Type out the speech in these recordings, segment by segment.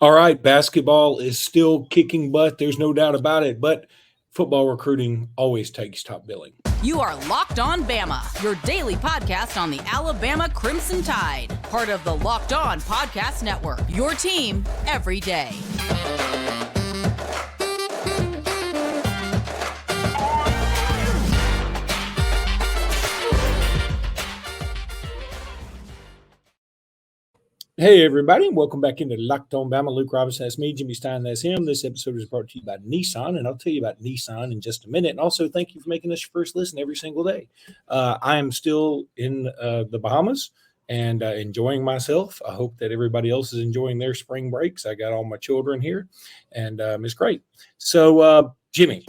All right, basketball is still kicking butt. There's no doubt about it, but football recruiting always takes top billing. You are Locked On Bama, your daily podcast on the Alabama Crimson Tide. Part of the Locked On Podcast Network, your team every day. Hey, everybody. Welcome back into Locked On Bama. Luke Robinson, that's me. Jimmy Stein, that's him. This episode is brought to you by Nissan, and I'll tell you about Nissan in just a minute. And also, thank you for making us your first listen every single day. I am still in the Bahamas and enjoying myself. I hope that everybody else is enjoying their spring breaks. I got all my children here, and it's great. So, Jimmy,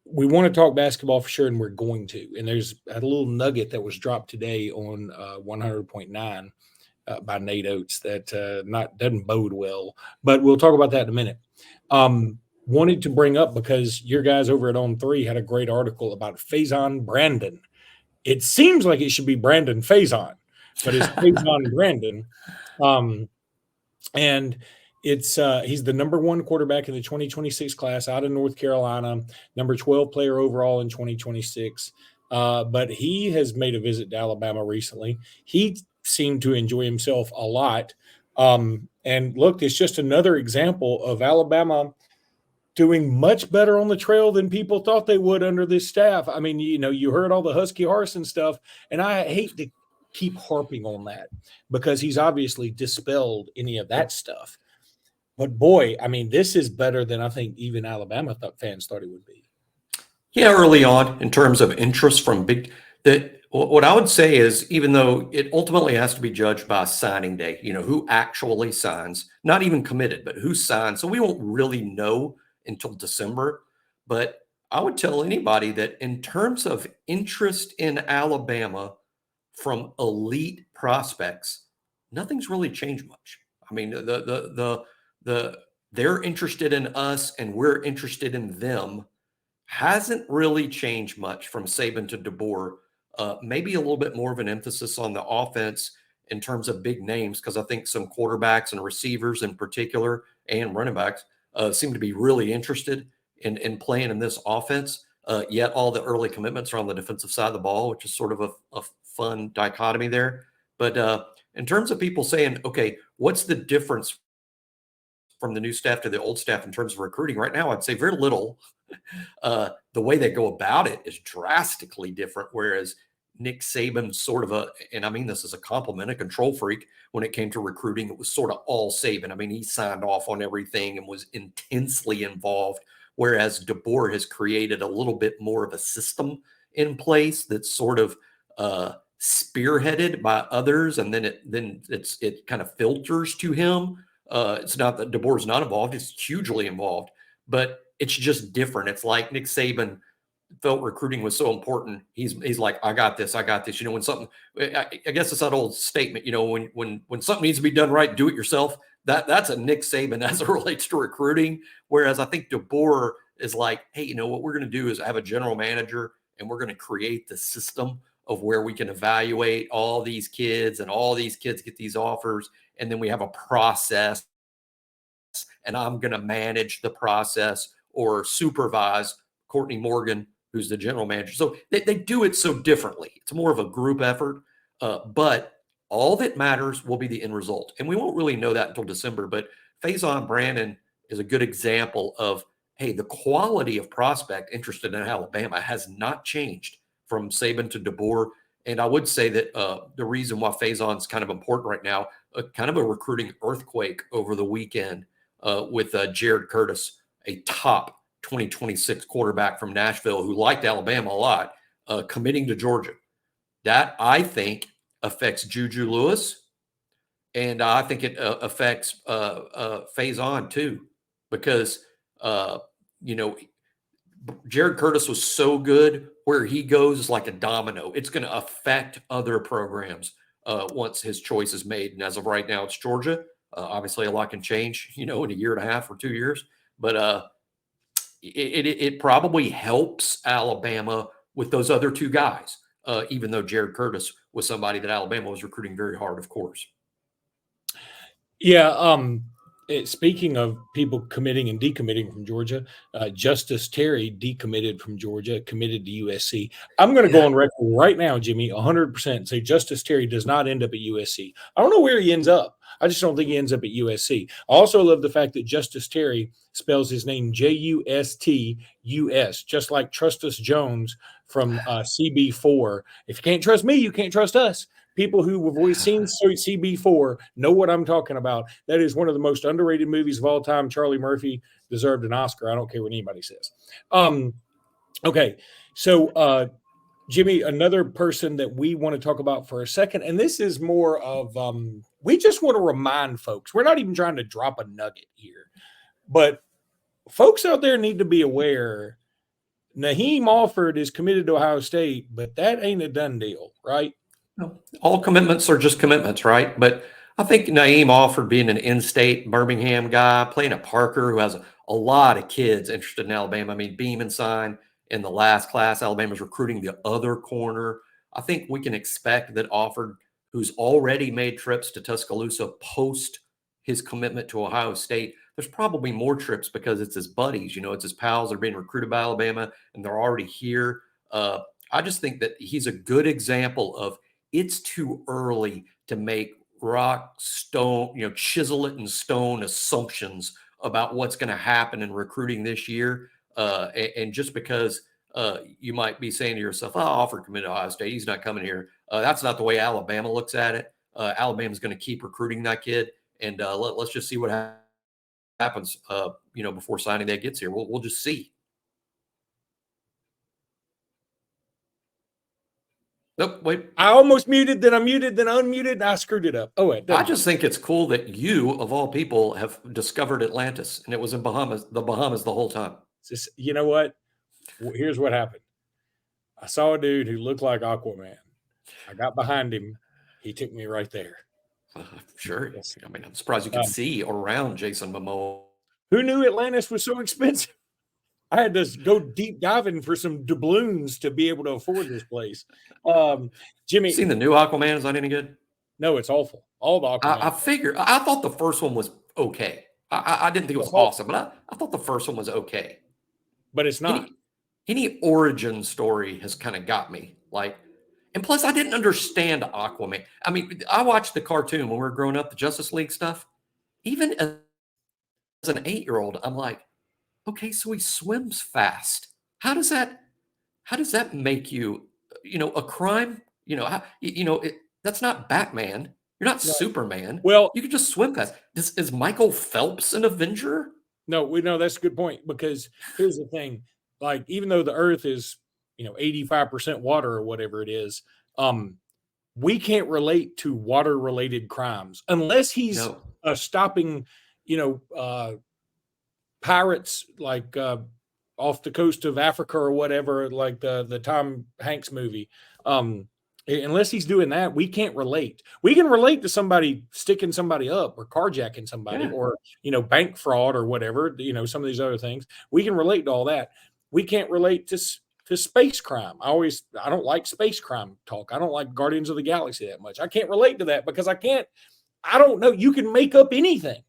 we want to talk basketball for sure, and we're going to. And there's a little nugget that was dropped today on 100.9. By Nate Oates that doesn't bode well, but we'll talk about that in a minute. Wanted to bring up because your guys over at On 3 had a great article about Faison Brandon. It seems like it should be Brandon Faison, but it's Faison Brandon. And it's he's the number 1 quarterback in the 2026 class out of North Carolina, number 12 player overall in 2026. But he has made a visit to Alabama recently. He seemed to enjoy himself a lot. And look, it's just another example of Alabama doing much better on the trail than people thought they would under this staff. I mean, you heard all the Husky Harsin stuff, and I hate to keep harping on that because he's obviously dispelled any of that stuff. But boy, I mean, this is better than I think even Alabama fans thought it would be. Yeah, early on in terms of interest from what I would say is, even though it ultimately has to be judged by signing day, who actually signs, not even committed, but who signs. So we won't really know until December. But I would tell anybody that in terms of interest in Alabama from elite prospects, nothing's really changed much. I mean, they're interested in us and we're interested in them hasn't really changed much from Saban to DeBoer. Maybe a little bit more of an emphasis on the offense in terms of big names, because I think some quarterbacks and receivers in particular and running backs seem to be really interested in playing in this offense. Yet all the early commitments are on the defensive side of the ball, which is sort of a fun dichotomy there. But in terms of people saying, okay, what's the difference from the new staff to the old staff in terms of recruiting? Right now, I'd say very little. The way they go about it is drastically different, whereas Nick Saban sort of and I mean this as a compliment, a control freak when it came to recruiting. It was sort of all Saban. I mean, he signed off on everything and was intensely involved, whereas DeBoer has created a little bit more of a system in place that's sort of spearheaded by others, and then it kind of filters to him. It's not that DeBoer's not involved; it's hugely involved, but it's just different. It's like Nick Saban felt recruiting was so important. He's like, I got this. When something, I guess it's that old statement, when something needs to be done right, do it yourself. That's a Nick Saban as it relates to recruiting. Whereas I think DeBoer is like, hey, what we're going to do is have a general manager and we're going to create the system of where we can evaluate all these kids and all these kids get these offers. And then we have a process and I'm going to manage the process or supervise Courtney Morgan, who's the general manager. So they do it so differently. It's more of a group effort, but all that matters will be the end result. And we won't really know that until December, but Faison Brandon is a good example of, hey, the quality of prospect interested in Alabama has not changed from Saban to DeBoer. And I would say that the reason why Faison's kind of important right now, kind of a recruiting earthquake over the weekend with Jared Curtis, a top 2026 quarterback from Nashville who liked Alabama a lot, committing to Georgia. That, I think, affects Juju Lewis, and I think it affects Faison too, because, Jared Curtis was so good. Where he goes is like a domino. It's going to affect other programs once his choice is made. And as of right now, it's Georgia. Obviously, a lot can change, in a year and a half or 2 years. But it probably helps Alabama with those other two guys, even though Jared Curtis was somebody that Alabama was recruiting very hard, of course. Yeah, Speaking of people committing and decommitting from Georgia, Justice Terry decommitted from Georgia, committed to USC. I'm going to go on record right now, Jimmy, 100% say Justice Terry does not end up at USC. I don't know where he ends up. I just don't think he ends up at USC. I also love the fact that Justice Terry spells his name Justus, just like Trustus Jones from CB4. If you can't trust me, you can't trust us. People who have always seen CB4 know what I'm talking about. That is one of the most underrated movies of all time. Charlie Murphy deserved an Oscar. I don't care what anybody says. Okay, so Jimmy, another person that we want to talk about for a second, and this is more of we just want to remind folks. We're not even trying to drop a nugget here, but folks out there need to be aware. Nahem Alford is committed to Ohio State, but that ain't a done deal, right? No, all commitments are just commitments, right? But I think Nahem Alford being an in-state Birmingham guy, playing at Parker, who has a lot of kids interested in Alabama. I mean, Beeman signed in the last class. Alabama's recruiting the other corner. I think we can expect that Alford, who's already made trips to Tuscaloosa post his commitment to Ohio State, there's probably more trips because it's his buddies, it's his pals that are being recruited by Alabama, and they're already here. I just think that he's a good example of it's too early to make chisel it in stone assumptions about what's going to happen in recruiting this year. And just because you might be saying to yourself, Alford committed to Ohio State, he's not coming here. That's not the way Alabama looks at it. Alabama's going to keep recruiting that kid. And let's just see what happens, before signing day gets here. We'll just see. Nope, wait. I almost muted, then I muted, then unmuted, and I screwed it up. Oh, wait. I just think it's cool that you, of all people, have discovered Atlantis, and it was in the Bahamas the whole time. You know what? Here's what happened. I saw a dude who looked like Aquaman. I got behind him. He took me right there. Sure. Yes. I mean, I'm surprised you could see around Jason Momoa. Who knew Atlantis was so expensive? I had to go deep diving for some doubloons to be able to afford this place. Jimmy, seen the new Aquaman? Is that any good? No, it's awful. All the Aquaman. I thought the first one was okay. I didn't think it was awesome, but I thought the first one was okay. But it's not. Any origin story has kind of got me. And plus, I didn't understand Aquaman. I mean, I watched the cartoon when we were growing up, the Justice League stuff. Even as an 8-year-old, I'm like, okay, so he swims fast. How does that make you, a crime? That's not Batman. You're not Superman. Well, you can just swim fast. Is Michael Phelps an Avenger? No, we know that's a good point, because here's the thing. Even though the earth is, 85% water or whatever it is, we can't relate to water related crimes unless he's stopping, pirates off the coast of Africa or whatever, like the Tom Hanks movie. Unless he's doing that, we can't relate. We can relate to somebody sticking somebody up or carjacking somebody or, bank fraud or whatever, some of these other things. We can relate to all that. We can't relate to space crime. I don't like space crime talk. I don't like Guardians of the Galaxy that much. I can't relate to that because I don't know. You can make up anything,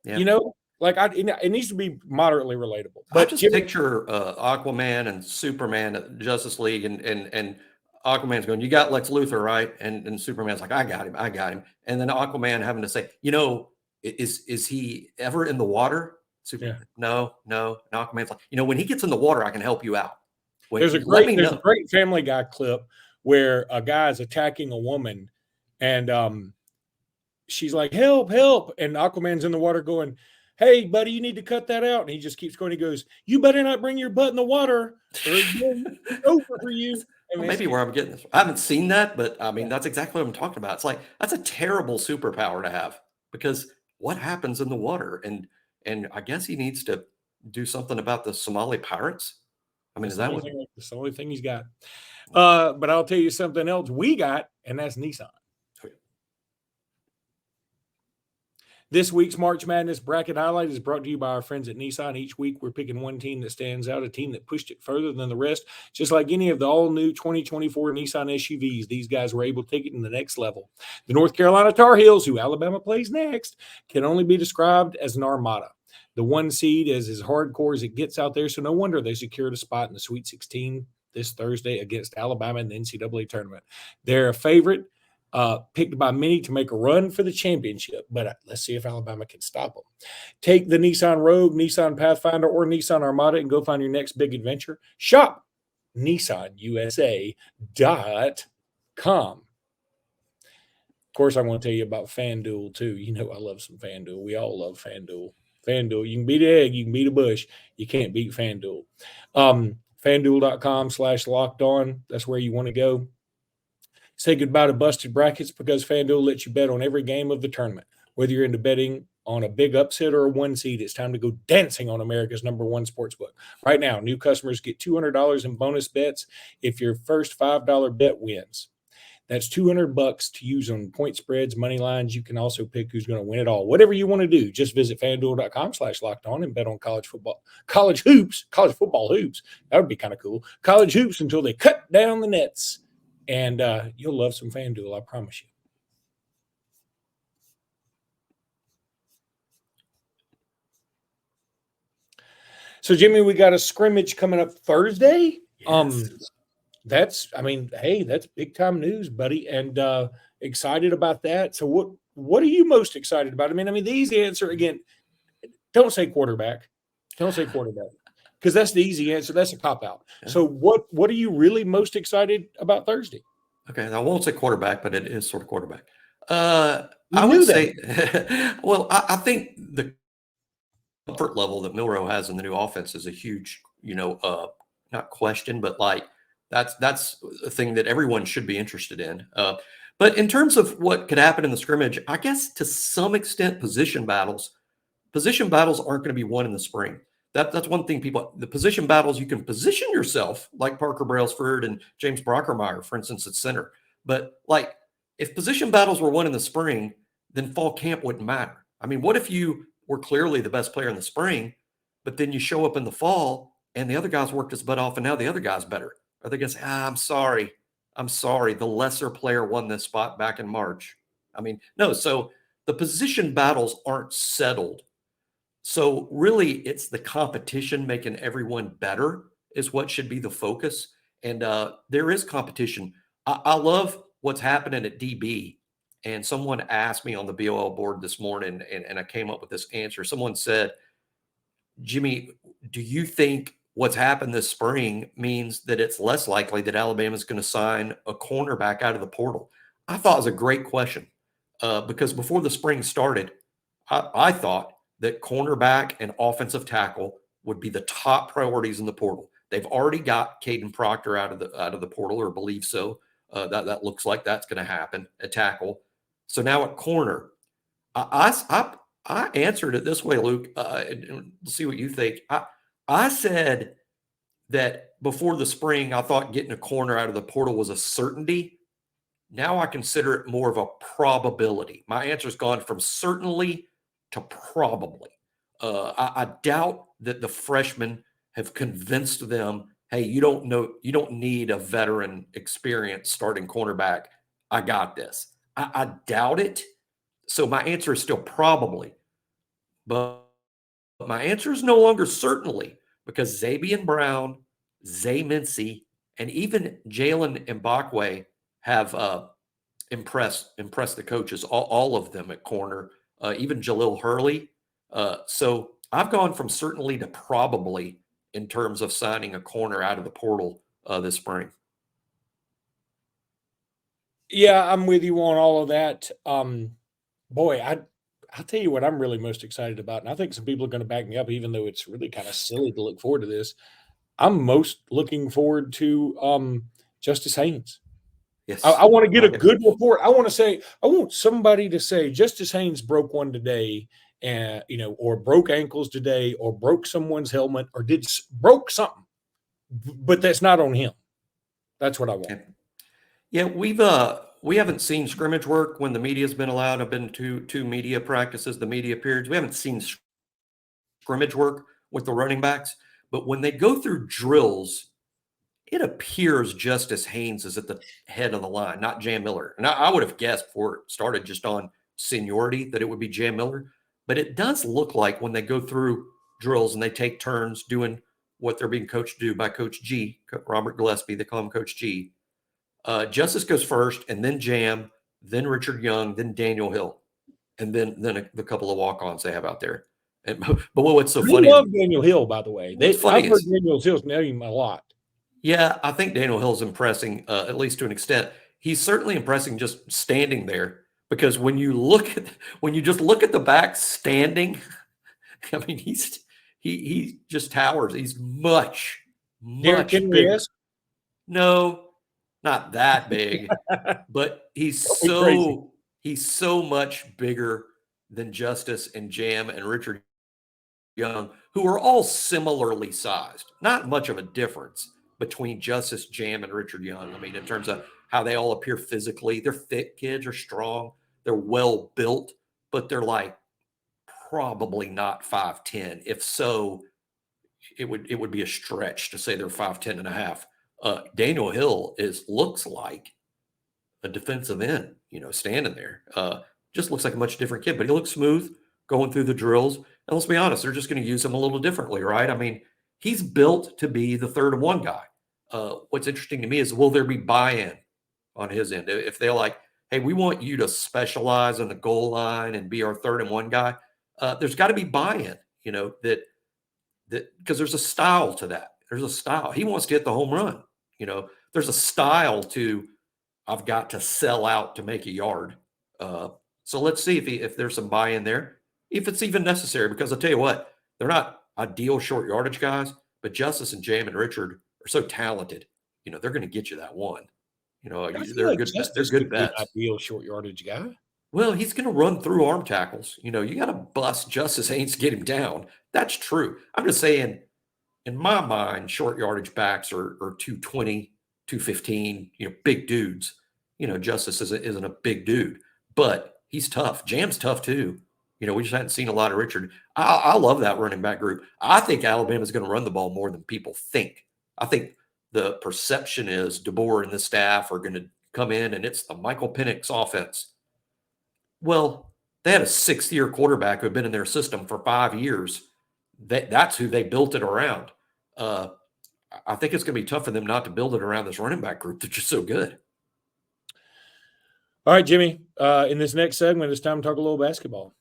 it needs to be moderately relatable. But I just picture Aquaman and Superman at Justice League, and Aquaman's going, "You got Lex Luthor, right?" And Superman's like, "I got him." And then Aquaman having to say, is he ever in the water? Superman, no. And Aquaman's like, when he gets in the water, I can help you out. There's a great Family Guy clip where a guy is attacking a woman, and she's like, "Help, help!" And Aquaman's in the water going, "Hey, buddy, you need to cut that out." And he just keeps going. He goes, "You better not bring your butt in the water, or it's over for you." Maybe where I'm getting this. I haven't seen that, but I mean, that's exactly what I'm talking about. It's like, that's a terrible superpower to have, because what happens in the water? And I guess he needs to do something about the Somali pirates. I mean, that's the only thing he's got. But I'll tell you something else we got, and that's Nissan. This week's March Madness Bracket Highlight is brought to you by our friends at Nissan. Each week, we're picking one team that stands out, a team that pushed it further than the rest. Just like any of the all-new 2024 Nissan SUVs, these guys were able to take it to the next level. The North Carolina Tar Heels, who Alabama plays next, can only be described as an Armada. The 1 seed is as hardcore as it gets out there, so no wonder they secured a spot in the Sweet 16 this Thursday against Alabama in the NCAA tournament. They're a favorite. Picked by many to make a run for the championship, but let's see if Alabama can stop them. Take the Nissan Rogue, Nissan Pathfinder, or Nissan Armada and go find your next big adventure. Shop NissanUSA.com. Of course, I want to tell you about FanDuel too. You know I love some FanDuel. We all love FanDuel. FanDuel, you can beat an egg, you can beat a bush. You can't beat FanDuel. FanDuel.com/lockedon. That's where you want to go. Say goodbye to busted brackets because FanDuel lets you bet on every game of the tournament. Whether you're into betting on a big upset or a 1 seed, it's time to go dancing on America's #1 sportsbook. Right now, new customers get $200 in bonus bets if your first $5 bet wins. That's $200 to use on point spreads, money lines. You can also pick who's going to win it all. Whatever you want to do, just visit FanDuel.com/lockedon and bet on college football hoops. That would be kind of cool. College hoops until they cut down the nets. And you'll love some FanDuel, I promise you. So, Jimmy, we got a scrimmage coming up Thursday. Yes. That's big time news, buddy, and excited about that. So, what are you most excited about? I mean, the easy answer again. Don't say quarterback. Don't say quarterback. Because that's the easy answer. That's a cop-out. Yeah. So what are you really most excited about Thursday? Okay, I won't say quarterback, but it is sort of quarterback. I would say, well, I think the comfort level that Milroe has in the new offense is a huge, not question, but like that's a thing that everyone should be interested in. But in terms of what could happen in the scrimmage, I guess to some extent, position battles aren't going to be won in the spring. That's one thing the position battles, you can position yourself like Parker Brailsford and James Brockermeyer, for instance, at center. But like if position battles were won in the spring, then fall camp wouldn't matter. What if you were clearly the best player in the spring, but then you show up in the fall and the other guys worked his butt off and now the other guy's better? Are they going to say, I'm sorry. The lesser player won this spot back in March? No. So the position battles aren't settled. So really, it's the competition making everyone better is what should be the focus. And there is competition. I love what's happening at DB. And someone asked me on the BOL board this morning, and I came up with this answer. Someone said, Jimmy, do you think what's happened this spring means that it's less likely that Alabama's going to sign a cornerback out of the portal? I thought it was a great question because before the spring started, I thought that cornerback and offensive tackle would be the top priorities in the portal. They've already got Caden Proctor out of the portal, or believe so. That looks like that's going to happen at tackle. So now at corner, I answered it this way, Luke. And we'll see what you think. I said that before the spring, I thought getting a corner out of the portal was a certainty. Now I consider it more of a probability. My answer's gone from certainly to probably. I doubt that the freshmen have convinced them, hey, you don't need a veteran experience starting cornerback. I got this. I doubt it. So my answer is still probably. But my answer is no longer certainly because Zabian Brown, Zay Mincy, and even Jalen Mbakwe have impressed the coaches, all of them at corner. Even Jalil Hurley. So I've gone from certainly to probably in terms of signing a corner out of the portal this spring. Yeah, I'm with you on all of that. Boy, I'll tell you what I'm really most excited about, and I think some people are going to back me up, even though it's really kind of silly to look forward to this. I'm most looking forward to Justice Haynes. Yes. I want to get a good report. I want somebody to say Justice Haynes broke one today, and or broke ankles today, or broke someone's helmet, or broke something. But that's not on him. That's what I want. Yeah, We haven't seen scrimmage work when the media's been allowed. I've been to two media practices, the media periods. We haven't seen scrimmage work with the running backs, but when they go through drills, it appears Justice Haynes is at the head of the line, not Jam Miller. And I would have guessed before it started just on seniority that it would be Jam Miller. But it does look like when they go through drills and they take turns doing what they're being coached to do by Coach G, Robert Gillespie, they call him Coach G. Justice goes first, and then Jam, then Richard Young, then Daniel Hill, and then the couple of walk-ons they have out there. And, but what's so funny? I love Daniel Hill, by the way. I've heard Daniel Hill's name a lot. Yeah, I think Daniel Hill's impressing, at least to an extent. He's certainly impressing just standing there, because when you just look at the back standing, I mean, he just towers. He's much bigger. No, not that big, but he's so much bigger than Justice and Jam and Richard Young, who are all similarly sized. Not much of a difference between Justice, Jam, and Richard Young. I mean, in terms of how they all appear physically, they're thick kids, are strong, they're well built, but they're like probably not 5'10". If so, it would be a stretch to say they're 5'10 and a half. Daniel Hill looks like a defensive end, standing there. Just looks like a much different kid, but he looks smooth going through the drills. And let's be honest, they're just going to use him a little differently, right? I mean, he's built to be the 3rd and 1 guy. What's interesting to me is, will there be buy-in on his end? If they're like, hey, we want you to specialize on the goal line and be our 3rd and 1 guy, there's got to be buy-in, that because there's a style to that. There's a style. He wants to hit the home run. There's a style to, I've got to sell out to make a yard. So let's see if there's some buy-in there, if it's even necessary, because I'll tell you what, they're not ideal short yardage guys, but Justice and Jam and Richard are so talented. They're going to get you that one. They're good. They're good bets. Ideal short yardage guy. Well, he's going to run through arm tackles. You got to bust Justice Haynes to get him down. That's true. I'm just saying, in my mind, short yardage backs are 220, 215, big dudes. Justice isn't a big dude, but he's tough. Jam's tough too. We just hadn't seen a lot of Richard. I love that running back group. I think Alabama's going to run the ball more than people think. I think the perception is DeBoer and the staff are going to come in and it's the Michael Penix offense. Well, they had a 6th-year quarterback who had been in their system for 5 years. That's who they built it around. I think it's going to be tough for them not to build it around this running back group. They're just so good. All right, Jimmy. In this next segment, it's time to talk a little basketball.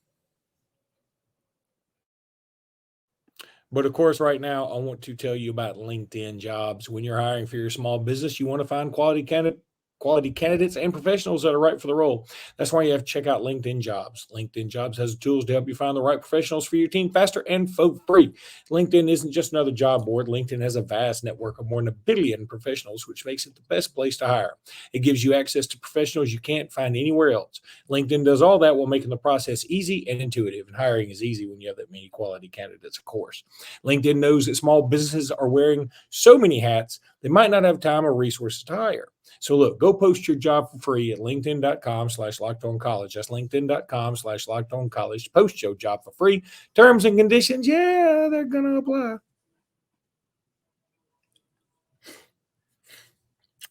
But, of course, right now, I want to tell you about LinkedIn Jobs. When you're hiring for your small business, you want to find quality candidates and professionals that are right for the role. That's why you have to check out LinkedIn Jobs. LinkedIn Jobs has tools to help you find the right professionals for your team faster and for free. LinkedIn isn't just another job board. LinkedIn has a vast network of more than 1 billion professionals, which makes it the best place to hire. It gives you access to professionals you can't find anywhere else. LinkedIn does all that while making the process easy and intuitive. And hiring is easy when you have that many quality candidates, of course. LinkedIn knows that small businesses are wearing so many hats, they might not have time or resources to hire. So look, go post your job for free at linkedin.com/lockedoncollege. That's linkedin.com/lockedoncollege. Post your job for free. Terms and conditions, yeah, they're going to apply.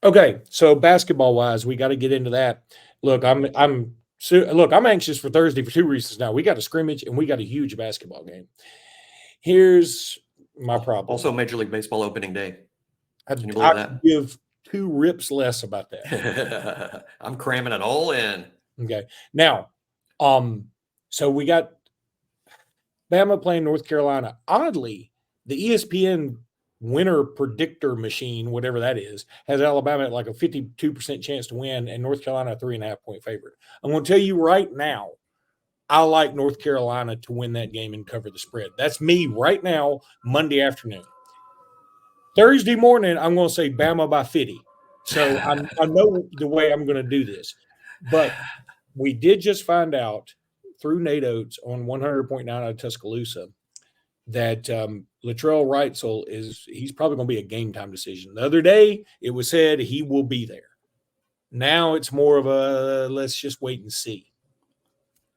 Okay, so basketball-wise, we got to get into that. Look, I'm anxious for Thursday for 2 reasons now. We got a scrimmage and we got a huge basketball game. Here's my problem. Also, Major League Baseball opening day. Can you believe that? Give 2 rips less about that. I'm cramming it all in. Okay. Now, so we got Bama playing North Carolina. Oddly, the ESPN winner predictor machine, whatever that is, has Alabama at like a 52% chance to win and North Carolina a 3.5-point favorite. I'm going to tell you right now, I like North Carolina to win that game and cover the spread. That's me right now, Monday afternoon. Thursday morning, I'm going to say Bama by 50. So I know the way I'm going to do this. But we did just find out through Nate Oates on 100.9 out of Tuscaloosa that Latrell Wrightsell he's probably going to be a game time decision. The other day, it was said he will be there. Now it's more of a let's just wait and see.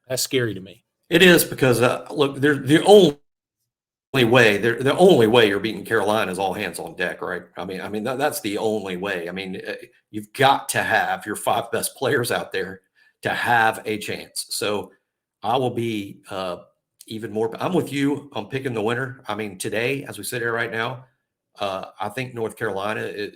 That's scary to me. It is because look, they're the only way. The only way you're beating Carolina is all hands on deck, right? I mean that's the only way. I mean, you've got to have your 5 best players out there to have a chance. So I will be even more. I'm with you on picking the winner. I mean, today, as we sit here right now, I think North Carolina.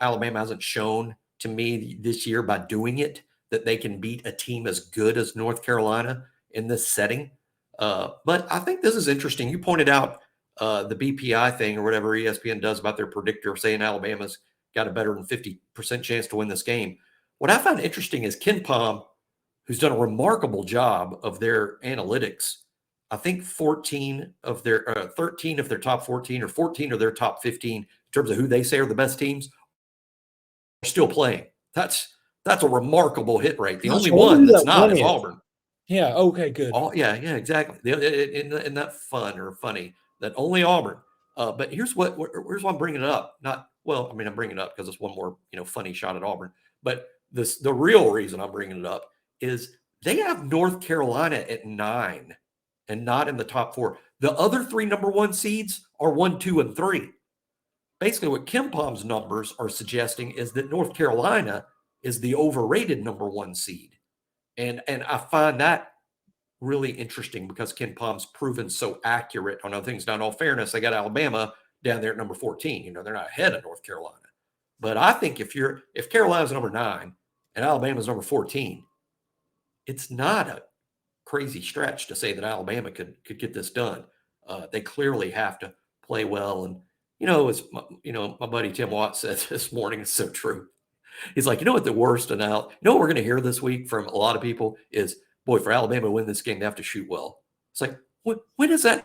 Alabama hasn't shown to me this year by doing it that they can beat a team as good as North Carolina in this setting. But I think this is interesting. You pointed out the BPI thing or whatever ESPN does about their predictor saying Alabama's got a better than 50% chance to win this game. What I found interesting is Ken Pom, who's done a remarkable job of their analytics. I think 13 of their top 14 or 14 of their top 15 in terms of who they say are the best teams are still playing. That's a remarkable hit rate. The only one that's not is Auburn. Yeah. Okay. Good. Yeah. Exactly. Isn't that fun or funny that only Auburn? But here's why I'm bringing it up. I'm bringing it up because it's one more funny shot at Auburn. But the real reason I'm bringing it up is they have North Carolina at 9 and not in the top 4. The other 3 number 1 seeds are 1, 2, and 3. Basically, what Ken Pom's numbers are suggesting is that North Carolina is the overrated number 1 seed. And I find that really interesting because Ken Pom's proven so accurate on other things. Now, in all fairness, they got Alabama down there at number 14. They're not ahead of North Carolina. But I think if Carolina's number 9 and Alabama's number 14, it's not a crazy stretch to say that Alabama could get this done. They clearly have to play well. And, my buddy Tim Watt said this morning, it's so true. He's like, what the worst and out, what we're going to hear this week from a lot of people is, boy, for Alabama to win this game, they have to shoot well. It's like, when is that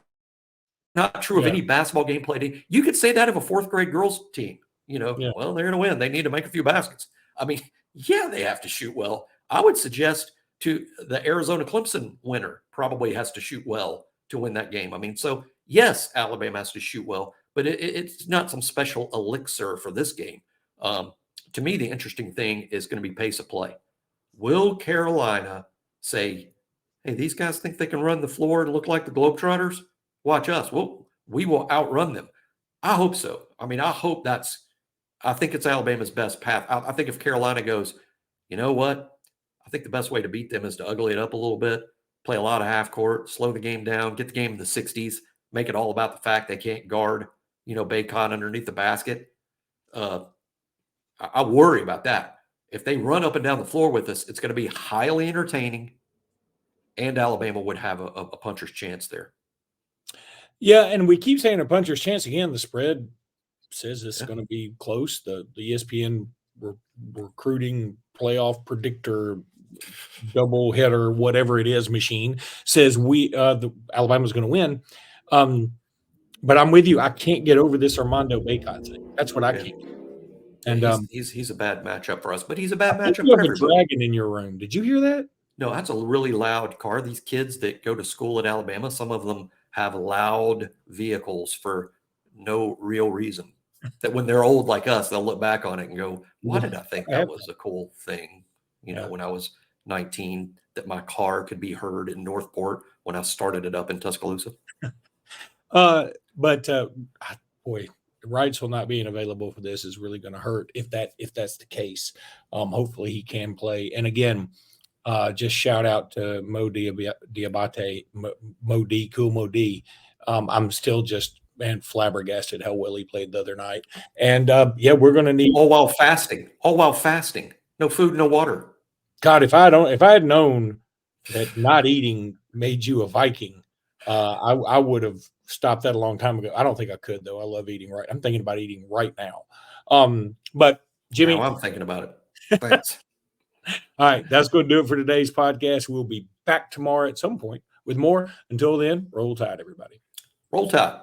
not true of any basketball game played? You could say that of a 4th grade girls team. Well, they're going to win. They need to make a few baskets. I mean, they have to shoot well. I would suggest to the Arizona Clemson winner probably has to shoot well to win that game. I mean, so yes, Alabama has to shoot well, but it's not some special elixir for this game. To me, the interesting thing is going to be pace of play. Will Carolina say, hey, these guys think they can run the floor and look like the Globetrotters? Watch us. We will outrun them. I hope so. I mean, I think it's Alabama's best path. I think if Carolina goes, you know what? I think the best way to beat them is to ugly it up a little bit, play a lot of half court, slow the game down, get the game in the 60s, make it all about the fact they can't guard, Bacon underneath the basket. I worry about that. If they run up and down the floor with us, it's going to be highly entertaining, and Alabama would have a puncher's chance there. Yeah, and we keep saying a puncher's chance. Again, the spread says it's going to be close. The ESPN recruiting playoff predictor double header, whatever it is, machine says Alabama's going to win. But I'm with you. I can't get over this Armando Bacon thing. That's what I can't get. And he's a bad matchup for us, but he's a bad matchup for everybody. You have a dragon in your room. Did you hear that? No, that's a really loud car. These kids that go to school at Alabama, some of them have loud vehicles for no real reason. That when they're old like us, they'll look back on it and go, why did I think that was a cool thing? When I was 19, that my car could be heard in Northport when I started it up in Tuscaloosa. Boy, rights will not being available for this is really going to hurt if that's the case. Hopefully he can play. And again, just shout out to Mo Diabate, Mo D, Cool Mo D. I'm still just flabbergasted how well he played the other night. And we're going to need all while fasting. No food, no water. God, if I had known that not eating made you a Viking, I would have stopped that a long time ago. I don't think I could though. I love eating right. I'm thinking about eating right now. But Jimmy, I'm thinking about it. Thanks. All right, that's going to do it for today's podcast. We'll be back tomorrow at some point with more. Until then, roll tide, everybody. Roll tide.